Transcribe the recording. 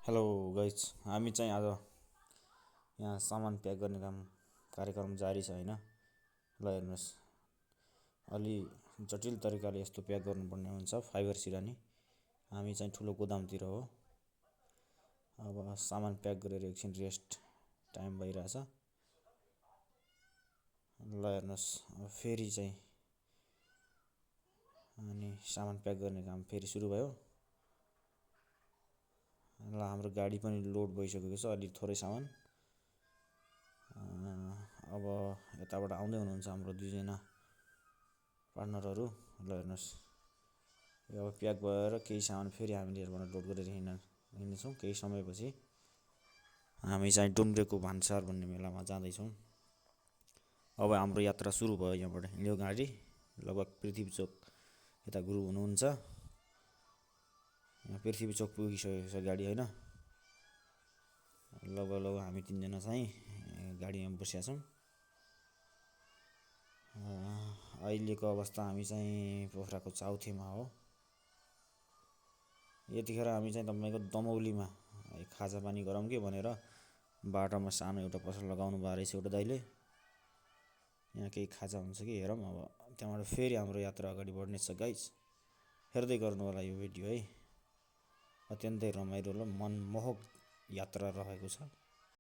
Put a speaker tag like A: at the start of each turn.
A: Hello guys, हामी चाहिँ आज यहाँ सामान प्याक गर्ने कार्यक्रम जारी छ होइन। ल हेर्नुहोस्, अलि जटिल तरिकाले यस्तो प्याक गर्नुपर्ने हुन्छ फाइबर सिरानी। हामी चाहिँ ठुलो गोदामतिर हो। अब सामान प्याक गरेर एकछिन रेस्ट टाइम भइरहेछ। ल हेर्नुहोस्, अब फेरि चाहिँ अनि सामान प्याक गर्ने काम फेरि सुरु भयो। ल हाम्रो गाडी पनि लोड भइसकेको छ, अलि थोरै सामान। अब यताबाट आउँदै हुनुहुन्छ हाम्रो दुईजना पार्टनरहरू। ल हेर्नुहोस्, यो अब प्याक भएर केही सामान फेरि हामीले यहाँबाट लोड गरेर हिँड्नेछौँ। केही समयपछि हामी चाहिँ डुम्रेको भान्सार भन्ने मेलामा जाँदैछौँ। अब हाम्रो यात्रा सुरु भयो। यहाँबाट हिँड्यो गाडी, लगभग पृथ्वी चोक यता गुरु हुनुहुन्छ। यहाँ पृथ्वी चोक पुगिसकेको छ गाडी होइन। लगभग हामी तिनजना चाहिँ गाडीमा बसेका छौँ। अहिलेको अवस्था हामी चाहिँ पोखराको चाउथेमा हो। यतिखेर हामी चाहिँ तपाईँको दमौलीमा खाजा पानी गरौँ कि भनेर बाटोमा सानो एउटा पसल लगाउनु भएको रहेछ एउटा दाइले। यहाँ केही खाजा हुन्छ कि हेरौँ। अब त्यहाँबाट फेरि हाम्रो यात्रा अगाडि बढ्नेछ गाइज। हेर्दै गर्नु होला यो भिडियो है। अत्यन्तै रमाइलो र मनमोहक यात्रा रहेको छ।